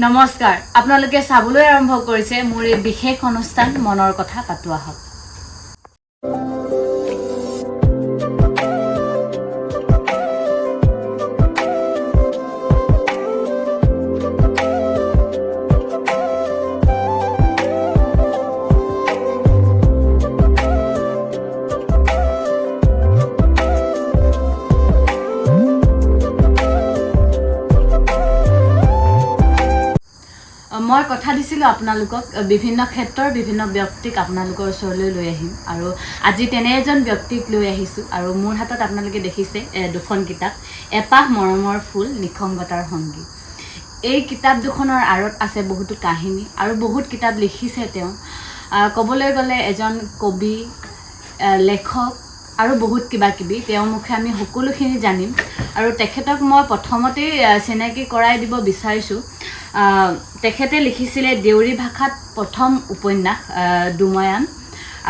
নমস্কাৰ আপোনালোকে চাবলৈ আৰম্ভ কৰিছে মোৰ এই বিশেষ অনুষ্ঠান মনৰ কথা পাতোৱা হওক মই কথা দিছিলোঁ আপোনালোকক বিভিন্ন ক্ষেত্ৰৰ বিভিন্ন ব্যক্তিক আপোনালোকৰ ওচৰলৈ লৈ আহিম আৰু আজি তেনে এজন ব্যক্তিক লৈ আহিছোঁ আৰু মোৰ হাতত আপোনালোকে দেখিছে দুখন কিতাপ এপাহ মৰমৰ ফুল নিসংগতাৰ সংগী এই কিতাপ দুখনৰ আঁৰত আছে বহুতো কাহিনী আৰু বহুত কিতাপ লিখিছে তেওঁ ক'বলৈ গ'লে এজন কবি লেখক আৰু বহুত কিবা কিবি তেওঁৰ মুখে আমি সকলোখিনি জানিম আৰু তেখেতক মই প্ৰথমতেই চিনাকি কৰাই দিব বিচাৰিছোঁ তেখেতে লিখিছিলে দেউৰী ভাষাত প্ৰথম উপন্যাস দুময়াম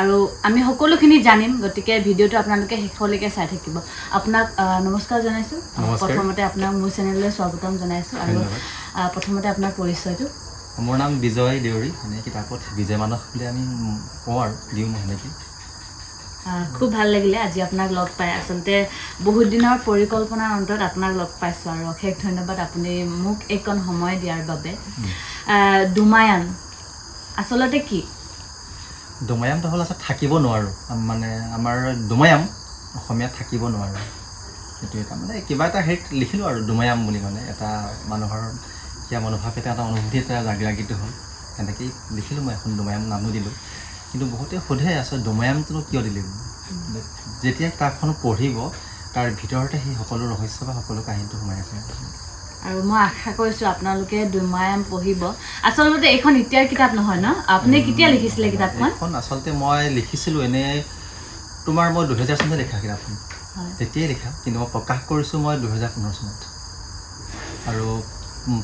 আৰু আমি সকলোখিনি জানিম গতিকে ভিডিঅ'টো আপোনালোকে শেষলৈকে চাই থাকিব আপোনাক নমস্কাৰ জনাইছোঁ প্ৰথমতে আপোনাক মোৰ চেনেললৈ স্বাগতম জনাইছোঁ আৰু প্ৰথমতে আপোনাৰ পৰিচয়টো মোৰ নাম বিজয় দেউৰী মানে কিতাপত বিজয় মানস বুলি আমি কওঁ আৰু দিওঁ সেনেকৈ খুব ভাল লাগিলে আজি আপোনাক লগ পাই আচলতে বহুত দিনৰ পৰিকল্পনাৰ অন্তত আপোনাক লগ পাইছোঁ আৰু অশেষ ধন্যবাদ আপুনি মোক এইকণ সময় দিয়াৰ বাবে দুমায়ান আচলতে কি দুমায়ামটো হ'ল আচলতে থাকিব নোৱাৰোঁ মানে আমাৰ দুমায়াম অসমীয়াত থাকিব নোৱাৰোঁ সেইটো এটা মানে কিবা এটা হেৰিত লিখিলোঁ আৰু দুমায়াম বুলি মানে এটা মানুহৰ কিবা মনোভাৱ এটা অনুভূতি এটা জাগিটো হ'ল সেনেকৈয়ে লিখিলোঁ মই এখন দুমায়াম নামো দিলোঁ কিন্তু বহুতে সোধে আচলতে দুমায়ামটোনো কিয় দিলে যেতিয়া কিতাপখন পঢ়িব তাৰ ভিতৰতে সেই সকলো ৰহস্য বা সকলো কাহিনীটো সোমাই আছে আৰু মই আশা কৰিছোঁ আপোনালোকে দুমায়াম পঢ়িব আচলতে এইখন এতিয়াৰ কিতাপ নহয় ন আপুনি কেতিয়া লিখিছিলে কিতাপখন এইখন আচলতে মই লিখিছিলোঁ এনেই তোমাৰ মই 2000 চনতে লিখা কিতাপখন তেতিয়াই লিখা কিন্তু মই প্ৰকাশ কৰিছোঁ মই 2015 চনত আৰু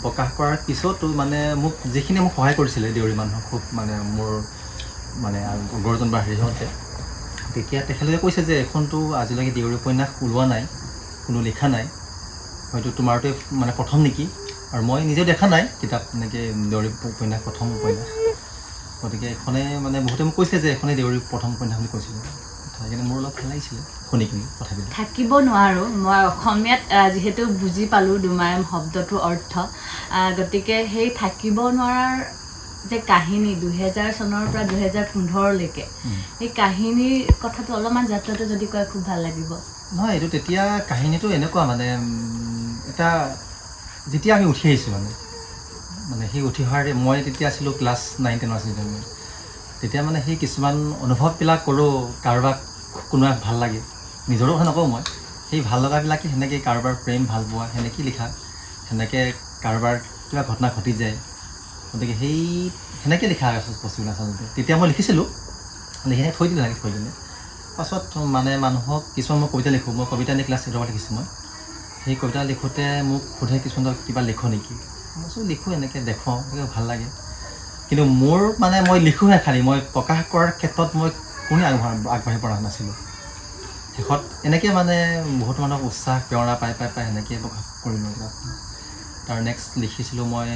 প্ৰকাশ কৰাৰ পিছতো মানে মোক যিখিনি মোক সহায় কৰিছিলে দেউৰী মানুহক খুব মানে মোৰ মানে গৰজন বা হেৰি হওঁতে তেতিয়া তেখেতলোকে কৈছে যে এইখনতো আজিলৈকে দেউৰী উপন্যাস ওলোৱা নাই কোনো লিখা নাই হয়তো তোমাৰটোৱে মানে প্ৰথম নেকি আৰু মই নিজেও দেখা নাই কিতাপ এনেকৈ দেউৰী উপন্যাস প্ৰথম উপন্যাস গতিকে এইখনে মানে বহুতে মোক কৈছে যে এইখনে দেউৰী প্ৰথম উপন্যাস বুলি কৈছিলে সেইকাৰণে মোৰ অলপ ভাল লাগিছিলে শুনি কিনি কথাবিলাক থাকিব নোৱাৰোঁ মই অসমীয়াত যিহেতু বুজি পালোঁ দুমায়াম শব্দটোৰ অৰ্থ গতিকে সেই থাকিব নোৱাৰাৰ যে কাহিনী 2000 চনৰ পৰা 2015লৈকে সেই কাহিনীৰ কথাটো অলপমান যাত্ৰাটো যদি কয় খুব ভাল লাগিব নহয় এইটো তেতিয়া কাহিনীটো এনেকুৱা মানে এটা যেতিয়া আমি উঠি আহিছোঁ মানে সেই উঠি অহাৰ মই তেতিয়া আছিলোঁ ক্লাছ 9-10 আছিলোঁ তেতিয়া মানে সেই কিছুমান অনুভৱবিলাক কৰোঁ কাৰোবাক কোনোবাক ভাল লাগে নিজৰো কথা নকওঁ মই সেই ভাল লগাবিলাকে সেনেকৈ কাৰোবাৰ প্ৰেম ভাল পোৱা সেনেকৈ লিখা সেনেকৈ কাৰোবাৰ কিবা ঘটনা ঘটি যায় গতিকে সেনেকৈ লিখা বস্তুবিলাক আচলতে তেতিয়া মই লিখিছিলোঁ লিখি থৈ দিলোঁ থৈ দিলে পাছত মানে মানুহক কিছুমান মই কবিতা লিখোঁ মই কবিতা এনে ক্লাছ 8 লিখিছোঁ মই সেই কবিতা লিখোঁতে মোক সোধে কিছুমান কিবা লিখোঁ নেকি মই চব লিখোঁ এনেকৈ দেখুৱাওঁ এনেকৈ ভাল লাগে কিন্তু মোৰ মানে মই লিখোঁহে খালি মই প্ৰকাশ কৰাৰ ক্ষেত্ৰত মই কোনে আগবাঢ়ি পৰা নাছিলোঁ শেষত এনেকৈ মানে বহুত মানুহক উৎসাহ প্ৰেৰণা পাই সেনেকৈ প্ৰকাশ কৰিলোঁ তাৰ নেক্সট লিখিছিলোঁ মই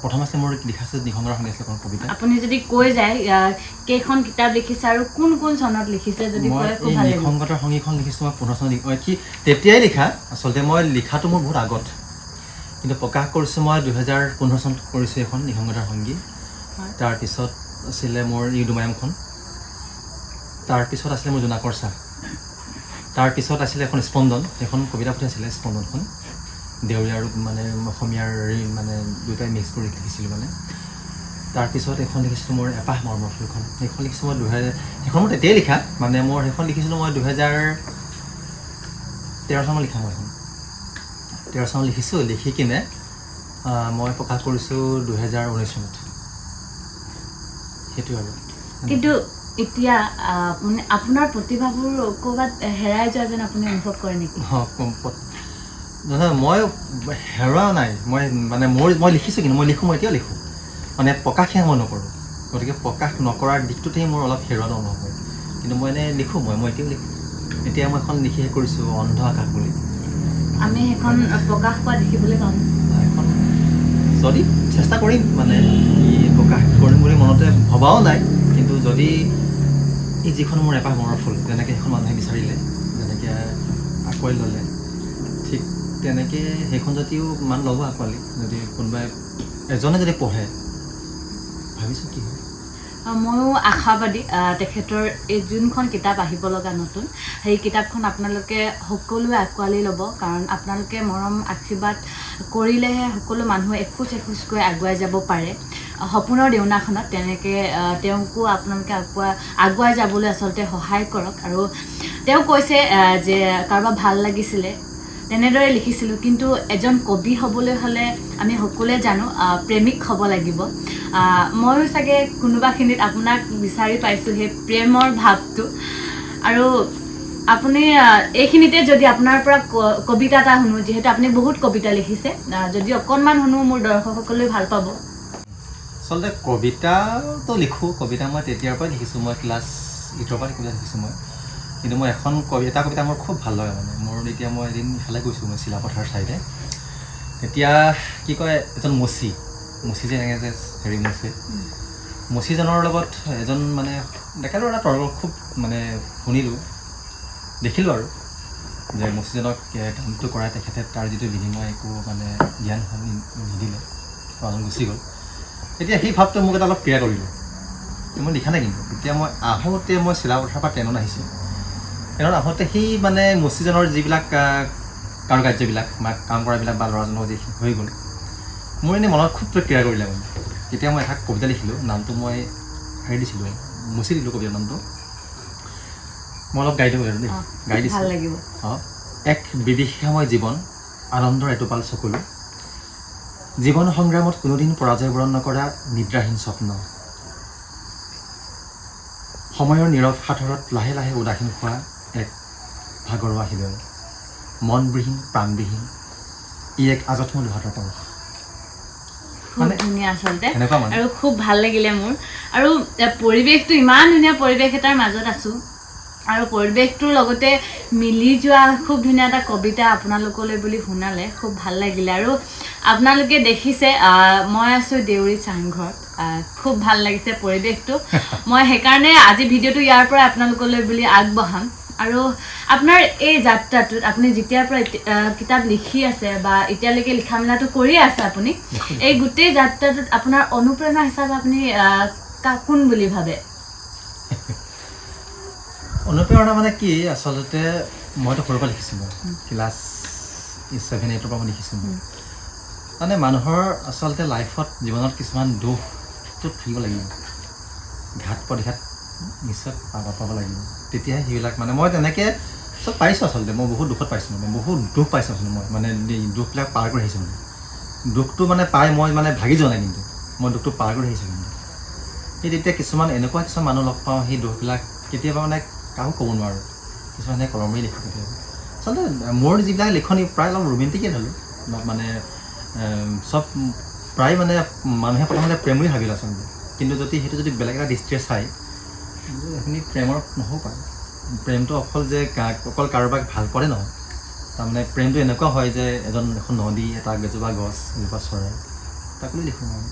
প্ৰথম আছে মোৰ লিখা আছে নিসংগতাৰ সংগী আছে এখন কবিতা আপুনি যদি কৈ যায় কেইখন কিতাপ লিখিছে আৰু কোন কোন চনত লিখিছে যদি কয় খুব ভাল লাগিব নিসংগতাৰ সংগীখন লিখিছোঁ মই 15 চনত কি তেতিয়াই লিখা আচলতে মই লিখাটো মোৰ বহুত আগত কিন্তু প্ৰকাশ কৰিছোঁ মই 2015 চনত কৰিছোঁ এখন নিসংগতাৰ সংগী তাৰপিছত আছিলে মোৰ দুমায়ামখন তাৰপিছত আছিলে মোৰ জোনাকৰ চাহ তাৰপিছত আছিলে এখন স্পন্দন সেইখন কবিতা পুথি আছিলে স্পন্দনখন দেউৰী আৰু মানে অসমীয়াৰ মানে দুয়োটাই মিক্স কৰি লিখিছিলোঁ মানে তাৰপিছত এখন লিখিছিলোঁ মোৰ এপাহ মৰমৰ ফুলখন সেইখন লিখিছোঁ মই সেইখন মোৰ তেতিয়াই লিখা মানে মোৰ সেইখন লিখিছিলোঁ মই 2013 চনত লিখা মই এখন 13 চনত লিখিছোঁ লিখি কিনে মই প্ৰকাশ কৰিছোঁ 2019 চনত সেইটোৱে আৰু কিন্তু এতিয়া আপোনাৰ প্ৰতিভাবোৰ ক'ৰবাত হেৰাই যোৱা যেন আপুনি অনুভৱ কৰে নেকি নহয় মই হেৰুৱা নাই মই লিখিছোঁ কিন্তু মই এতিয়াও লিখোঁ মানে প্ৰকাশহে মই নকৰোঁ গতিকে প্ৰকাশ নকৰাৰ দিশটোতেই মোৰ অলপ হেৰুৱা অনুভৱ হয় কিন্তু মই এনেই লিখোঁ মই এতিয়াও লিখোঁ এতিয়া মই এখন লিখি শেষ কৰিছোঁ অন্ধ আকাশ বুলি আমি সেইখন প্ৰকাশ পোৱা দেখিবলৈ পাম এখন যদি চেষ্টা কৰিম মানে প্ৰকাশ কৰিম বুলি মনতে ভবাও নাই, কিন্তু যদি এই যিখন মোৰ এপাহ মনৰ ফুল যেনেকৈ সেইখন মানুহে বিচাৰিলে, যেনেকৈ আঁকোৱালি ল'লে, ঠিক তেনেকৈ সেইখন যদিও মান ল'ব আঁকোৱালি, যদি কোনোবাই এজনে যদি পঢ়ে, ভাবিছোঁ কি হয়। ময়ো আশাবাদী তেখেতৰ এই যোনখন কিতাপ আহিব লগা নতুন, সেই কিতাপখন আপোনালোকে সকলোৱে আঁকোৱালি ল'ব, কাৰণ আপোনালোকে মৰম আশীৰ্বাদ কৰিলেহে সকলো মানুহে এখোজ এখোজকৈ আগুৱাই যাব পাৰে সপোনৰ দেউনাখনত। তেনেকৈ তেওঁকো আপোনালোকে আগুৱাই যাবলৈ আচলতে সহায় কৰক। আৰু তেওঁ কৈছে যে কাৰোবাৰ ভাল লাগিছিলে তেনেদৰে লিখিছিলোঁ, কিন্তু এজন কবি হ'বলৈ হ'লে আমি সকলোৱে জানো প্ৰেমিক হ'ব লাগিব। ময়ো চাগে কোনোবাখিনিত আপোনাক বিচাৰি পাইছোঁ সেই প্ৰেমৰ ভাৱটো। আৰু আপুনি এইখিনিতে যদি আপোনাৰ পৰা কবিতা এটা শুনো, যিহেতু আপুনি বহুত কবিতা লিখিছে, যদি অকণমান শুনো মোৰ দৰ্শকসকলে ভাল পাব। আচলতে কবিতাটো লিখোঁ, কবিতা মই তেতিয়াৰ পৰাই লিখিছোঁ, মই ক্লাছ 8ৰ পৰা কবিতা লিখিছোঁ মই। কিন্তু মই এটা কবিতা মোৰ খুব ভাল লাগে মানে মোৰ। এতিয়া মই এদিন ইফালে গৈছোঁ, মই চিলাপথাৰ ছাইডে, তেতিয়া কি কয় এজন মুচি যে এনেকৈ যে হেৰি মুচিজনৰ লগত এজন মানে ডেকা ল'ৰা তৰ্ক খুব মানে শুনিলোঁ, দেখিলোঁ আৰু যে মুচিজনক কামটো কৰাই তেখেতে তাৰ যিটো বিনিময় একো মানে জ্ঞান নিদিলে, ল'ৰাজন গুচি গ'ল। তেতিয়া সেই ভাৱটো মোক এটা অলপ ক্ৰিয়া কৰিলোঁ, মই লিখা নাই। কিন্তু তেতিয়া মই আহোঁতে মই চিলাপথাৰৰ পৰা ট্ৰেইনত আহিছোঁ, ট্ৰেইনত আহোঁতে সেই মানে মুচিজনৰ যিবিলাক কাৰুকাৰ্যবিলাক বা কাম কৰাবিলাক বা ল'ৰাজনৰ যি হৈ গ'ল, মোৰ এনেই মনত খুব ক্ৰিয়া কৰিলে মানে। তেতিয়া মই এটা কবিতা লিখিলোঁ, নামটো মই হেৰি দিছিলোঁ, মুচি দিলোঁ কবিতাৰ নামটো। মই অলপ গাই দিওঁ আৰু দেই, গাই দিছোঁ। এক বিভীষিকাময় জীৱন, আনন্দৰ এটোপাল চকুলো, জীৱন সংগ্ৰামত কোনোদিন পৰাজয় বৰণ নকৰা নিদ্ৰাহীন স্বপ্ন, সময়ৰ নীৰৱ সাঁথৰত লাহে লাহে উদাসীন হোৱা এক ভাগৰুৱা হৃদয়, মনবিহীন প্ৰাণবিহীন ই এক আজঠমূল হাতৰ পৰশ। খুব ধুনীয়া আচলতে, আৰু খুব ভাল লাগিলে মোৰ। আৰু পৰিৱেশটো ইমান ধুনীয়া, পৰিৱেশ এটাৰ মাজত আছোঁ আৰু পৰিৱেশটোৰ লগতে মিলি যোৱা খুব ধুনীয়া এটা কবিতা আপোনালোকলৈ বুলি শুনালে খুব ভাল লাগিলে। আৰু আপোনালোকে দেখিছে মই আছোঁ দেউৰী চাংঘৰত, খুব ভাল লাগিছে পৰিৱেশটো। মই সেইকাৰণে আজি ভিডিঅ'টো ইয়াৰ পৰা আপোনালোকলৈ বুলি আগবঢ়াম। আৰু আপোনাৰ এই যাত্ৰাটোত আপুনি যেতিয়াৰ পৰা কিতাপ লিখি আছে বা এতিয়ালৈকে লিখা মেলাটো কৰিয়ে আছে, আপুনি এই গোটেই যাত্ৰাটোত আপোনাৰ অনুপ্ৰেৰণা হিচাপে আপুনি কোন বুলি ভাবে? অনুপ্ৰেৰণা মানে কি, আচলতে মইতো সৰুৰ পৰা লিখিছোঁ, মই ক্লাছ 7-8ৰ পৰা মই লিখিছোঁ। মানে মানুহৰ আচলতে লাইফত জীৱনত কিছুমান দুখটো থাকিব লাগিব, ঘাট প্ৰতিঘাত নিশ্চয় পাব লাগিব, তেতিয়াহে সেইবিলাক মানে মই তেনেকৈ চব পাইছোঁ। আচলতে মই বহুত দুখত পাইছোঁ, মানে বহুত দুখ পাইছোঁ আচলতে। মই মানে দুখবিলাক পাৰ কৰি আহিছোঁ, মানে দুখটো মানে পাই মই মানে ভাগি যোৱা নাই, কিন্তু মই দুখটো পাৰ কৰি আহিছোঁ। কিন্তু সেই তেতিয়া কিছুমান এনেকুৱা মানুহ লগ পাওঁ, সেই দুখবিলাক কেতিয়াবা মানে কাকো ক'ব নোৱাৰোঁ, কিছুমানে কলমেই লিখোঁ কেতিয়াবা। আচলতে মোৰ যিবিলাক লিখনি প্ৰায় অলপ ৰোমেণ্টিকেই ধৰিলোঁ, অলপ মানে চব প্ৰায় মানে মানুহে প্ৰথমতে প্ৰেম বুলি ভাবিলে আচলতে, কিন্তু সেইটো যদি বেলেগ এটা দৃষ্টিৰে চায়, সেইখিনি প্ৰেমৰ নহ'ব পাৰে। প্ৰেমটো অকল কাৰোবাক ভাল কৰে নহয়, তাৰমানে প্ৰেমটো এনেকুৱা হয় যে এখন নদী, এজোপা গছ, এজোপা চৰাই, তাক লৈ লিখোঁ মই।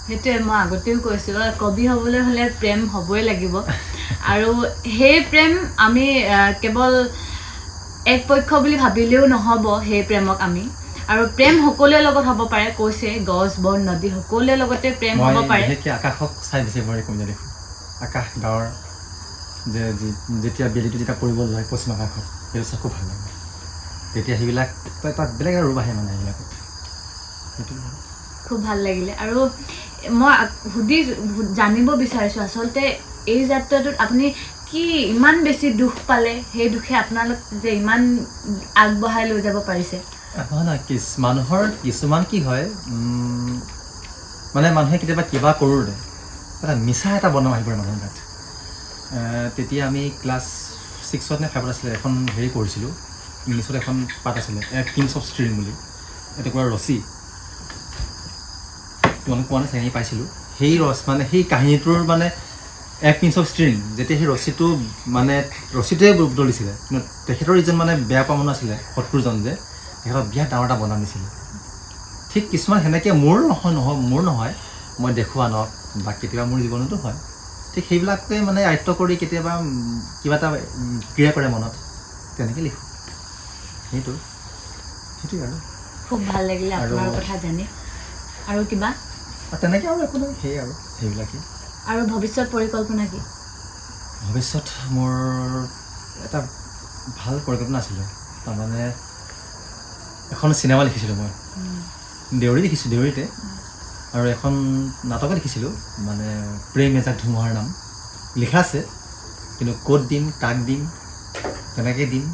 সেইটোৱে মই আগতেও কৈছোঁ, কবি হ'বলৈ হ'লে প্ৰেম হ'বই লাগিব। আৰু সেই প্ৰেম আমি কেৱল এক পক্ষ বুলি ভাবিলেও নহ'ব, সেই প্ৰেমক আমি আৰু প্ৰেম সকলোৰে লগত হ'ব পাৰে, কৈছে গছ বন নদী সকলোৰে লগতে প্ৰেম হ'ব পাৰে। বিশেষকৈ আকাশক চাই বেছি ভৰি কমিলে দেখোঁ, আকাশ গাঁৱৰ যেতিয়া বেলিটো যেতিয়া পৰিব লয় পশ্চিম আকাশত, সেইটো চাই খুব ভাল লাগে। তেতিয়া সেইবিলাক তাত বেলেগ আৰু ৰূপ আহে মানে সেইবিলাকত, সেইটো খুব ভাল লাগিলে। আৰু মই জানিব বিচাৰিছোঁ আচলতে এই যাত্ৰাটোত আপুনি কি ইমান বেছি দুখ পালে, সেই দুখে আপোনালোক যে ইমান আগবঢ়াই লৈ যাব পাৰিছে? নহয়, মানুহৰ কিছুমান কি হয়, মানে মানুহে কেতিয়াবা কিবা কৰোঁতে এটা মিছা এটা বনাম আহি পৰে মানুহৰ গাত। তেতিয়া আমি ক্লাছ 6ত নে 5ত আছিলে, এখন হেৰি কৰিছিলোঁ, ইংলিছত এখন পাঠ আছিলে, কিংছ অফ ষ্ট্ৰিং বুলি, এটুকুৰা ৰছী, তোমালোক কোৱা নাই চাগে, পাইছিলোঁ। সেই মানে সেই কাহিনীটোৰ মানে এক পিঞ্চ অফ ষ্ট্ৰিং, যেতিয়া সেই ৰছীটোৱে বদলিছিলে, কিন্তু তেখেতৰ যিজন মানে বেয়া পোৱা মানুহ আছিলে, শত্ৰুজন যে তেখেতৰ বিৰাট ডাঙৰ এটা বনাম দিছিলে। ঠিক কিছুমান সেনেকৈ মোৰ নহয় মই দেখোঁ আনক বা কেতিয়াবা মোৰ জীৱনতো হয় ঠিক সেইবিলাকে মানে আয়ত্ব কৰি কেতিয়াবা কিবা এটা ক্ৰিয়া কৰে মনত তেনেকৈ লিখোঁ সেইটোৱে আৰু খুব ভাল লাগিলে আপোনাৰ কথা জানি আৰু কিবা তেনেকৈ আৰু একো নাই সেইবিলাকেই আৰু ভৱিষ্যত পৰিকল্পনা কি ভৱিষ্যত মোৰ এটা ভাল পৰিকল্পনা আছিলে তাৰমানে এখন চিনেমা লিখিছিলোঁ মই দেউৰীতে আৰু এখন নাটকো লিখিছিলোঁ মানে প্ৰেম এজাক ধুমুহাৰ নাম লিখা আছে কিন্তু ক'ত দিম কাক দিম কেনেকৈ দিম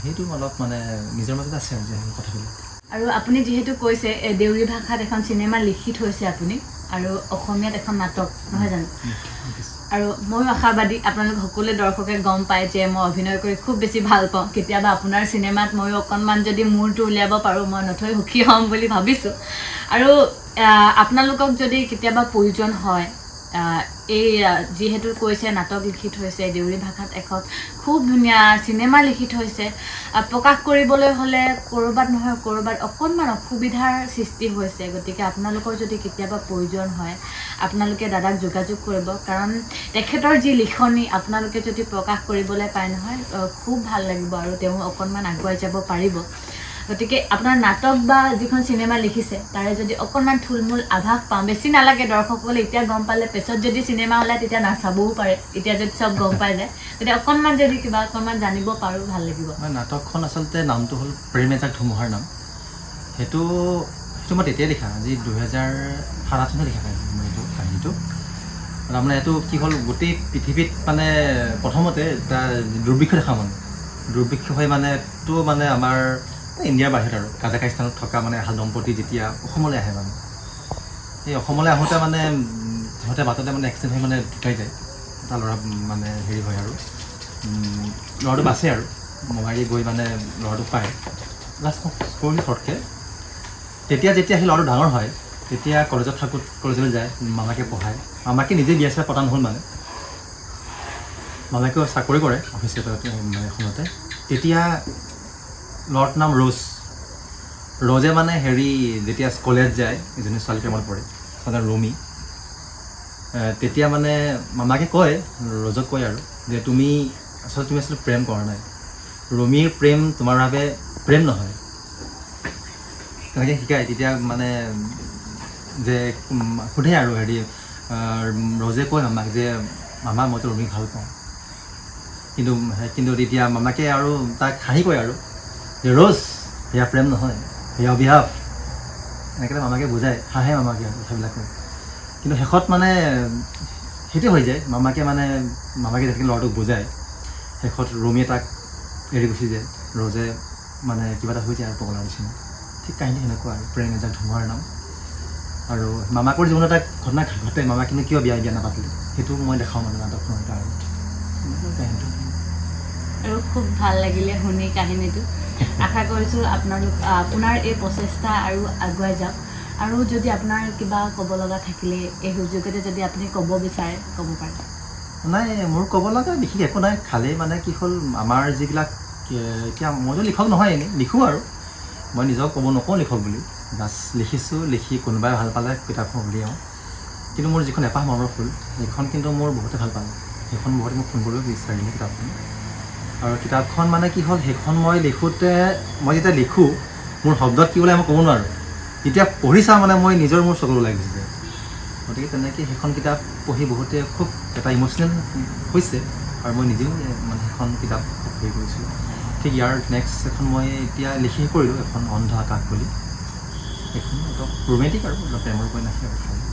সেইটো অলপ মানে নিজৰ মাজত আছে আৰু যে কথাবিলাক আৰু আপুনি যিহেতু কৈছে দেউৰী ভাষাত এখন চিনেমা লিখি থৈছে আপুনি আৰু অসমীয়াত এখন নাটক নহয় জানো আৰু ময়ো আশাবাদী আপোনালোক সকলোৱে দৰ্শকে গম পায় যে মই অভিনয় কৰি খুব বেছি ভাল পাওঁ কেতিয়াবা আপোনাৰ চিনেমাত ময়ো অকণমান যদি মূৰটো উলিয়াব পাৰোঁ মই নথৈ সুখী হ'ম বুলি ভাবিছোঁ আৰু আপোনালোকক যদি কেতিয়াবা প্ৰয়োজন হয় এই যিহেতু কৈছে নাটক লিখি থৈছে দেউৰী ভাষাত এখন খুব ধুনীয়া চিনেমা লিখি থৈছে প্ৰকাশ কৰিবলৈ হ'লে ক'ৰবাত নহয় ক'ৰবাত অকণমান অসুবিধাৰ সৃষ্টি হৈছে গতিকে আপোনালোকৰ যদি কেতিয়াবা প্ৰয়োজন হয় আপোনালোকে দাদাক যোগাযোগ কৰিব কাৰণ তেখেতৰ যি লিখনি আপোনালোকে যদি প্ৰকাশ কৰিবলৈ পায় নহয় খুব ভাল লাগিব আৰু তেওঁ অকণমান আগুৱাই যাব পাৰিব গতিকে আপোনাৰ নাটক বা যিখন চিনেমা লিখিছে তাৰে যদি অকণমান থুলমূল আভাস পাওঁ বেছি নালাগে দৰ্শকসকলে এতিয়া গম পালে পিছত যদি চিনেমা ওলায় তেতিয়া নাচাবও পাৰে এতিয়া যদি চব গম পাই যায় তেতিয়া অকণমান যদি কিবা অকণমান জানিব পাৰোঁ ভাল লাগিব নাটকখন আচলতে নামটো হ'ল প্ৰেম এজাক ধুমুহাৰ নাম সেইটো মই তেতিয়াই লিখা আজি 2007 চনত লিখা মই এইটো কাহিনীটো তাৰমানে এইটো কি হ'ল গোটেই পৃথিৱীত মানে প্ৰথমতে এটা দুৰ্ভিক্ষ দেখা দুৰ্ভিক্ষ হৈ মানে এইটো মানে আমাৰ ইণ্ডিয়াৰ বাহিৰত আৰু কাজাকিস্তানত থকা মানে এহাল দম্পতি যেতিয়া অসমলৈ আহে মানে এই অসমলৈ আহোঁতে মানে সিহঁতে বাটতে মানে এক্সিডেণ্ট হৈ মানে ঢুকাই যায় এটা ল'ৰা মানে হেৰি হয় আৰু ল'ৰাটো বাচে আৰু মঙাৰী গৈ মানে ল'ৰাটো পায় লাষ্ট শ্বৰ্টকৈ তেতিয়া যেতিয়া সেই ল'ৰাটো ডাঙৰ হয় তেতিয়া কলেজলৈ যায় মামাকে পঢ়ায় মামাকে নিজে বিয়া চিয়া পতা নহ'ল মানে মামাকেও চাকৰি কৰে অফিচ মানে এখনতে তেতিয়া ল'ৰাটোৰ নাম ৰ'জে মানে হেৰি যেতিয়া কলেজ যায় এজনী ছোৱালী প্ৰেমত পৰে ছোৱালী ৰুমি তেতিয়া মানে মামাকে কয় ৰ'জক কয় আৰু যে তুমি আচলতে প্ৰেম কৰা নাই ৰুমিৰ প্ৰেম তোমাৰ বাবে প্ৰেম নহয় তেনেকৈ শিকায় তেতিয়া মানে যে সোধে আৰু হেৰি ৰ'জে কয় মামাক যে মামা মইতো ৰুমিক ভাল পাওঁ কিন্তু তেতিয়া মামাকে আৰু তাক হাঁহি কয় আৰু যে ৰ'জ সেয়া প্ৰেম নহয় সেয়া অভিশাপ এনেকৈ মামাকে বুজায় হাঁহে মামাকে আৰু কথাবিলাক কয় কিন্তু শেষত মানে সেইটোৱে হৈ যায় মামাকে যেনেকৈ ল'ৰাটোক বুজায় শেষত ৰুমিয়ে তাক এৰি গুচি যায় ৰ'জে মানে কিবা এটা হৈ যায় আৰু পগলাৰ নিচিনা ঠিক কাহিনী সেনেকুৱা আৰু প্ৰেম এজাক ধুমুহাৰ নাম আৰু মামাকৰ জীৱনত এটা ঘটনা ঘটে মামা কিন্তু কিয় বিয়া নাপাতিলে সেইটো মই দেখাওঁ মানে নাটকখনৰ এটা আৰু কাহিনীটো আৰু খুব ভাল লাগিলে শুনি কাহিনীটো আশা কৰিছোঁ আপোনাৰ এই প্ৰচেষ্টা আৰু আগুৱাই যাওক আৰু যদি আপোনাৰ কিবা ক'ব লগা থাকিলে এই সুযোগতে যদি আপুনি ক'ব বিচাৰে ক'ব পাৰে নাই মোৰ ক'ব লগা বিশেষ একো নাই খালি মানে কি হ'ল আমাৰ যিবিলাক এতিয়া মইতো লিখক নহয় এনেই লিখোঁ আৰু মই নিজক ক'ব নকওঁ লিখক বুলি জাষ্ট লিখিছোঁ লিখি কোনোবাই ভাল পালে কিতাপখন উলিয়াওঁ কিন্তু মোৰ যিখন এপাহ মনৰ ফুল সেইখন কিন্তু মোৰ বহুতে ভাল পালে সেইখন বহুতে মোক ফোন কৰিব বিচাৰিলে কিতাপখন আৰু কিতাপখন মানে কি হ'ল সেইখন মই লিখোঁতে মই যেতিয়া লিখোঁ মোৰ শব্দত কি ওলাই মই ক'ব নোৱাৰোঁ যেতিয়া পঢ়ি চাওঁ মানে মই নিজৰ মোৰ চকুত ওলাই গুচি যায় গতিকে তেনেকৈ সেইখন কিতাপ পঢ়ি বহুতে খুব এটা ইম'চনেল হৈছে আৰু মই নিজেও মানে সেইখন কিতাপ খুব হেৰি কৰিছিলোঁ ঠিক ইয়াৰ নেক্সট এখন মই এতিয়া লিখি কৰিলোঁ এখন অন্ধ আকাশ বুলি সেইখন অলপ ৰোমেণ্টিক আৰু অলপ প্ৰেমৰ উপন্যাসে আৰু খালি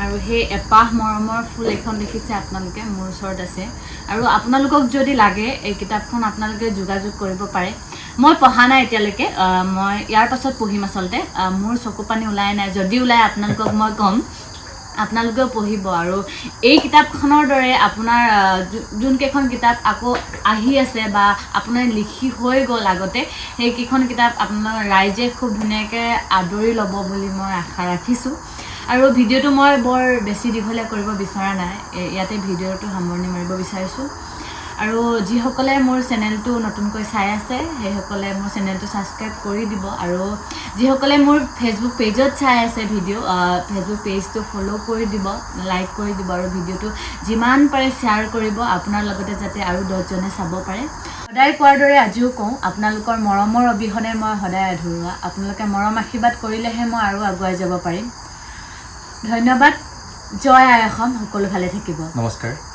আৰু সেই এপাহ মৰমৰ ফুল এখন দেখিছে আপোনালোকে মোৰ ওচৰত আছে আৰু আপোনালোকক যদি লাগে এই কিতাপখন আপোনালোকে যোগাযোগ কৰিব পাৰে মই পঢ়া নাই এতিয়ালৈকে মই ইয়াৰ পাছত পঢ়িম আচলতে মোৰ চকু পানী ওলাই নাই যদি ওলাই আপোনালোকক মই ক'ম আপোনালোকেও পঢ়িব আৰু এই কিতাপখনৰ দৰে আপোনাৰ যোনকেইখন কিতাপ আকৌ আহি আছে বা আপোনাৰ লিখি হৈ গ'ল আগতে সেইকেইখন কিতাপ আপোনাৰ ৰাইজে খুব ধুনীয়াকৈ আদৰি ল'ব বুলি মই আশা ৰাখিছোঁ আৰু ভিডিঅ'টো মই বৰ বেছি দীঘলীয়া কৰিব বিচৰা নাই ইয়াতে ভিডিঅ'টো সামৰণি মাৰিব বিচাৰিছোঁ আৰু যিসকলে মোৰ চেনেলটো নতুনকৈ চাই আছে সেইসকলে মোৰ চেনেলটো ছাবস্ক্ৰাইব কৰি দিব আৰু যিসকলে মোৰ ফেচবুক পেজত চাই আছে ভিডিঅ' ফেচবুক পেজটো ফ'ল' কৰি দিব লাইক কৰি দিব আৰু ভিডিঅ'টো যিমান পাৰে শ্বেয়াৰ কৰিব আপোনাৰ লগতে যাতে আৰু 10জনে চাব পাৰে সদায় কোৱাৰ দৰে আজিও কওঁ আপোনালোকৰ মৰমৰ অবিহনে মই সদায় আধৰুৱা আপোনালোকে মৰম আশীৰ্বাদ কৰিলেহে মই আৰু আগুৱাই যাব পাৰিম ধন্যবাদ জয় আই অসম সকলো ভালে থাকিব নমস্কাৰ